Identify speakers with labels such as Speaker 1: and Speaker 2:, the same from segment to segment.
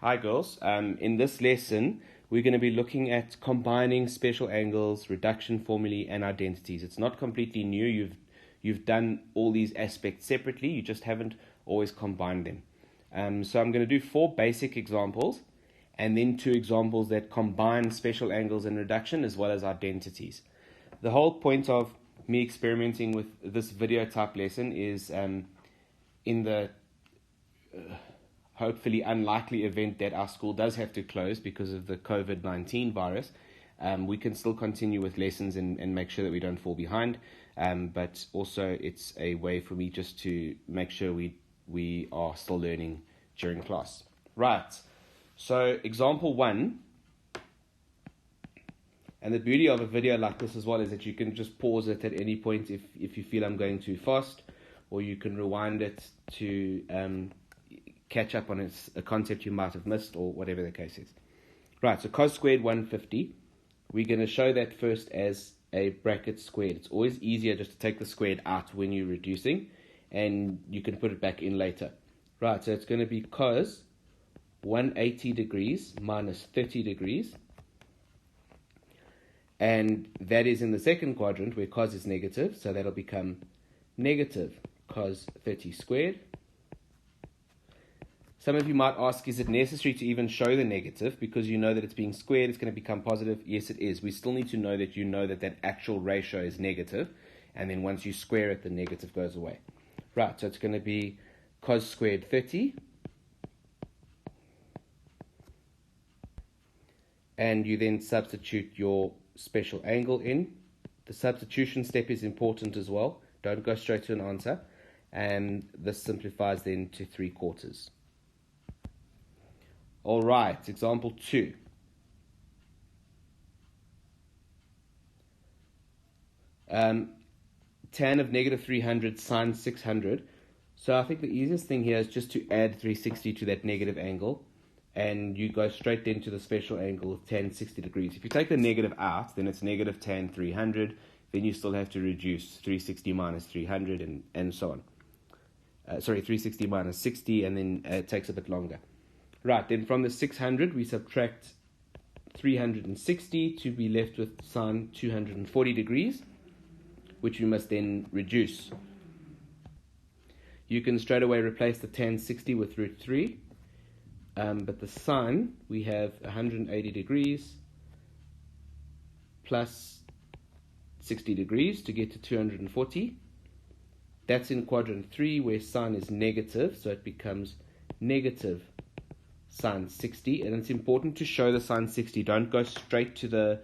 Speaker 1: Hi girls, in this lesson we're going to be looking at combining special angles, reduction formulae and identities. It's not completely new, you've done all these aspects separately, you just haven't always combined them. So I'm going to do 4 basic examples and then 2 examples that combine special angles and reduction as well as identities. The whole point of me experimenting with this video type lesson is in the hopefully unlikely event that our school does have to close because of the COVID-19 virus, we can still continue with lessons and make sure that we don't fall behind. But also it's a way for me just to make sure we are still learning during class. Right, so example 1, and the beauty of a video like this as well is that you can just pause it at any point if you feel I'm going too fast, or you can rewind it to catch up on a concept you might have missed, or whatever the case is. Right, so cos squared 150, we're going to show that first as a bracket squared. It's always easier just to take the squared out when you're reducing, and you can put it back in later. Right, so it's going to be cos 180 degrees minus 30 degrees, and that is in the second quadrant where cos is negative, so that'll become negative cos 30 squared. Some of you might ask, is it necessary to even show the negative? Because you know that it's being squared, it's going to become positive. Yes, it is. We still need to know that you know that that actual ratio is negative, and then once you square it, the negative goes away. Right, so it's going to be cos squared 30, and you then substitute your special angle in. The substitution step is important as well. Don't go straight to an answer, and this simplifies then to 3/4. All right, example 2. Tan of negative 300 sine 600. So I think the easiest thing here is just to add 360 to that negative angle, and you go straight then to the special angle of tan 60 degrees. If you take the negative out, then it's negative tan 300. Then you still have to reduce 360 minus 300 and so on. 360 minus 60, and then it takes a bit longer. Right, then from the 600, we subtract 360 to be left with sine 240 degrees, which we must then reduce. You can straight away replace the tan 60 with root 3, but the sine, we have 180 degrees plus 60 degrees to get to 240. That's in quadrant 3 where sine is negative, so it becomes negative sine 60, and it's important to show the sine 60. Don't go straight to the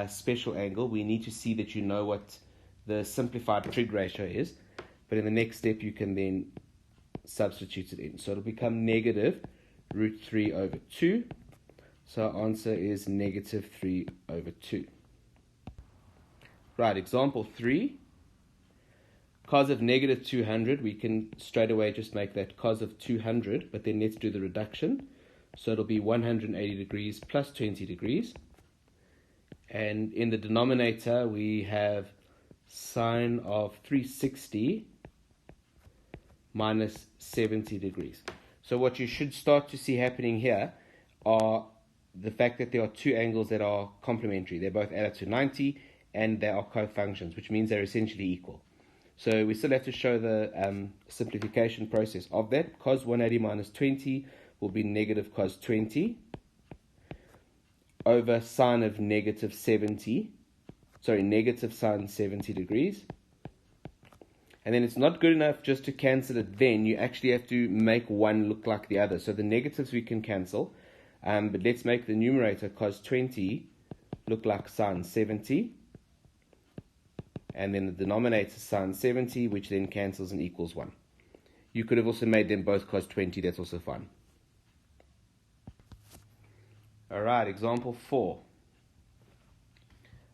Speaker 1: special angle. We need to see that you know what the simplified trig ratio is, but in the next step you can then substitute it in. So it'll become negative root 3 over 2. So our answer is negative 3 over 2. Right, example 3. Cos of negative 200, we can straight away just make that cos of 200, but then let's do the reduction. So it'll be 180 degrees plus 20 degrees. And in the denominator, we have sine of 360 minus 70 degrees. So what you should start to see happening here are the fact that there are 2 angles that are complementary. They're both added to 90, and they are cofunctions, which means they're essentially equal. So we still have to show the simplification process of that. Cos 180 minus 20 will be negative cos 20 over sine of negative sine 70 degrees. And then it's not good enough just to cancel it then. You actually have to make one look like the other. So the negatives we can cancel, but let's make the numerator cos 20 look like sine 70. And then the denominator sine 70, which then cancels and equals 1. You could have also made them both cos 20, that's also fine. Alright, example 4.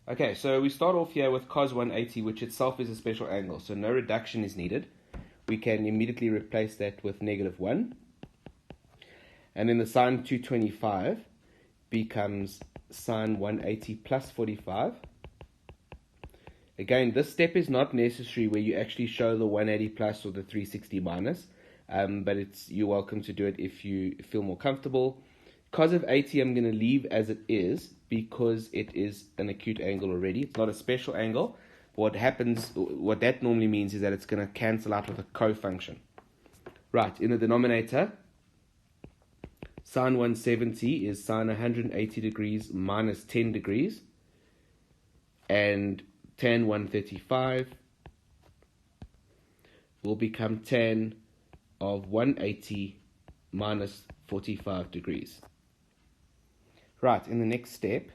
Speaker 1: Okay, so we start off here with cos 180, which itself is a special angle, so no reduction is needed. We can immediately replace that with negative 1. And then the sine 225 becomes sine 180 plus 45. Again, this step is not necessary where you actually show the 180 plus or the 360 minus, but you're welcome to do it if you feel more comfortable. Cos of 80 I'm going to leave as it is because it is an acute angle already. It's not a special angle. What happens, what that normally means is that it's going to cancel out with a cofunction. Right, in the denominator, sine 170 is sine 180 degrees minus 10 degrees. And tan 135 will become tan of 180 minus 45 degrees. Right, in the next step,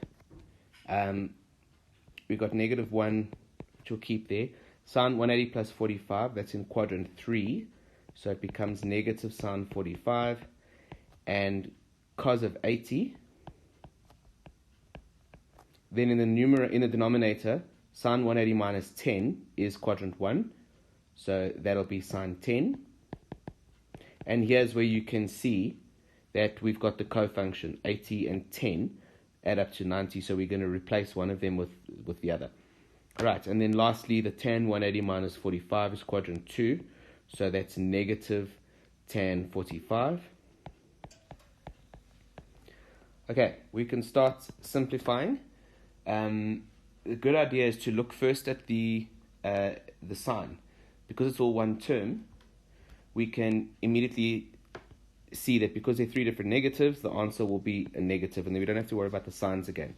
Speaker 1: we've got negative 1, which we'll keep there. Sine 180 plus 45, that's in quadrant 3. So it becomes negative sine 45. And cos of 80. Then in the denominator, sine 180 minus 10 is quadrant 1. So that'll be sine 10. And here's where you can see that we've got the cofunction, 80 and 10 add up to 90, so we're going to replace one of them with the other. Right, and then lastly, the tan 180 minus 45 is quadrant 2, so that's negative tan 45. Okay, we can start simplifying. The good idea is to look first at the sign. Because it's all one term, we can immediately see that because there are 3 different negatives, the answer will be a negative, and then we don't have to worry about the signs again.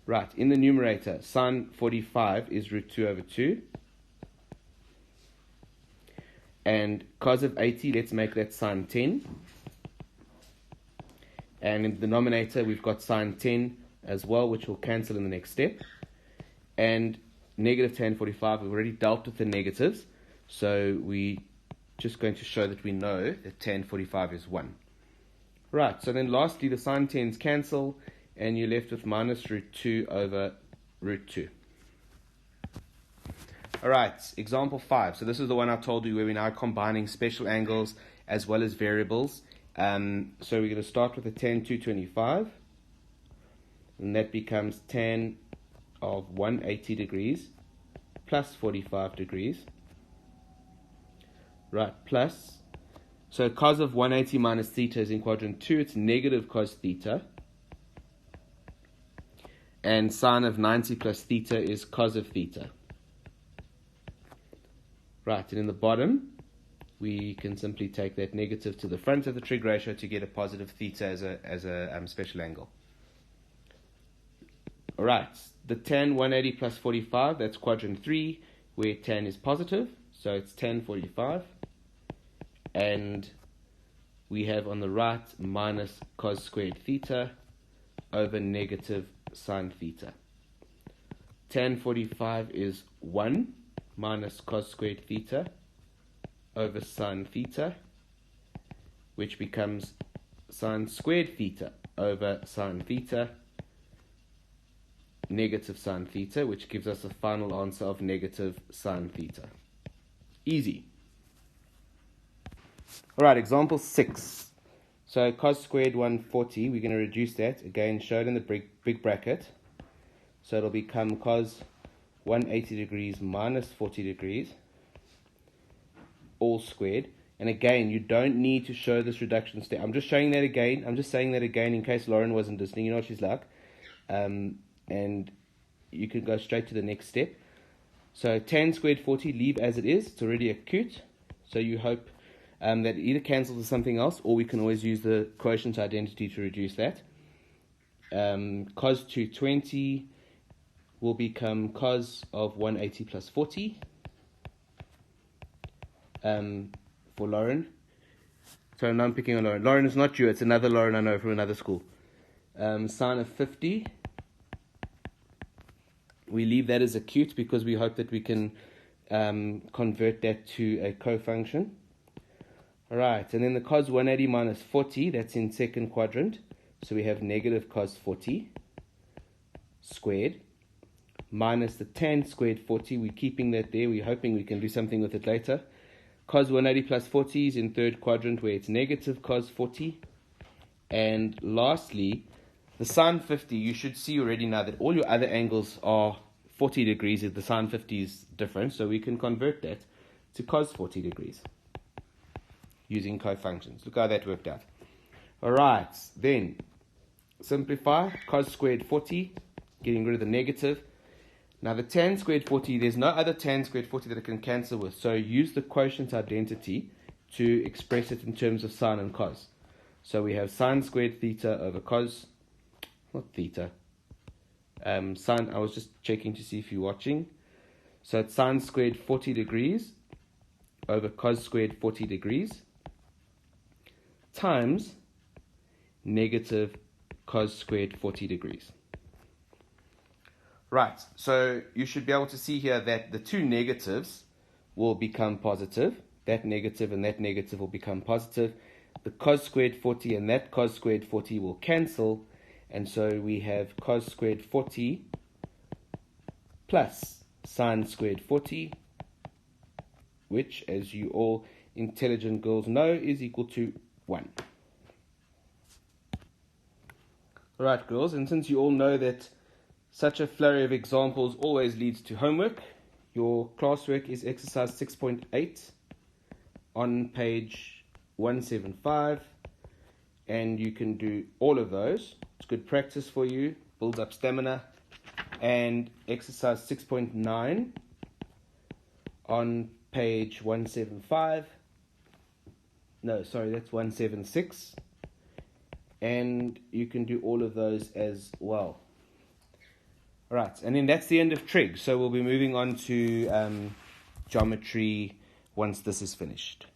Speaker 1: Right, in the numerator, sine 45 is root 2 over 2. And cos of 80, let's make that sine 10. And in the denominator, we've got sine 10 as well, which will cancel in the next step. And negative tan 45, we've already dealt with the negatives, so we're just going to show that we know that tan 45 is 1. Right, so then lastly, the sine 10s cancel, and you're left with minus root 2 over root 2. Alright, example 5. So this is the one I told you where we're now combining special angles as well as variables. So we're going to start with a tan 225, and that becomes tan of 180 degrees plus 45 degrees. Right, plus. So cos of 180 minus theta is in quadrant 2. It's negative cos theta. And sine of 90 plus theta is cos of theta. Right, and in the bottom, we can simply take that negative to the front of the trig ratio to get a positive theta as a special angle. Alright, the tan 180 plus 45, that's quadrant 3, where tan is positive, so it's tan 45. And we have on the right minus cos squared theta over negative sine theta. Tan 45 is 1 minus cos squared theta over sine theta, which becomes sine squared theta over sine theta, negative sine theta, which gives us a final answer of negative sine theta. Easy. Alright, example 6. So cos squared 140, we're going to reduce that, again showed in the big bracket. So it'll become cos 180 degrees minus 40 degrees, all squared. And again, you don't need to show this reduction step. I'm just showing that again. I'm just saying that again in case Lauren wasn't listening. You know what she's like. And you can go straight to the next step. So tan squared 40, leave as it is. It's already acute. So you hope that it either cancels with something else, or we can always use the quotient identity to reduce that. Cos 220 will become cos of 180 plus 40 for Lauren. So now I'm picking on Lauren. Lauren is not you, it's another Lauren I know from another school. Sine of 50. We leave that as acute because we hope that we can convert that to a cofunction. Alright, and then the cos 180 minus 40, that's in second quadrant. So we have negative cos 40 squared minus the tan squared 40. We're keeping that there. We're hoping we can do something with it later. Cos 180 plus 40 is in third quadrant where it's negative cos 40. And lastly, the sine 50, you should see already now that all your other angles are 40 degrees. The sine 50 is different, so we can convert that to cos 40 degrees using cofunctions. Look how that worked out. Alright, then simplify. Cos squared 40, getting rid of the negative. Now the tan squared 40, there's no other tan squared 40 that it can cancel with. So use the quotient identity to express it in terms of sine and cos. So we have sine squared theta over cos, not theta, sine, I was just checking to see if you're watching. So it's sine squared 40 degrees over cos squared 40 degrees times negative cos squared 40 degrees. Right, so you should be able to see here that the two negatives will become positive. That negative and that negative will become positive. The cos squared 40 and that cos squared 40 will cancel. And so we have cos squared 40 plus sine squared 40, which, as you all intelligent girls know, is equal to 1. Alright, girls, and since you all know that such a flurry of examples always leads to homework, your classwork is exercise 6.8 on page 175, and you can do all of those. It's good practice for you, builds up stamina. And exercise 6.9 on page 175. No, sorry, that's 176. And you can do all of those as well. All right, and then that's the end of trig. So we'll be moving on to geometry once this is finished.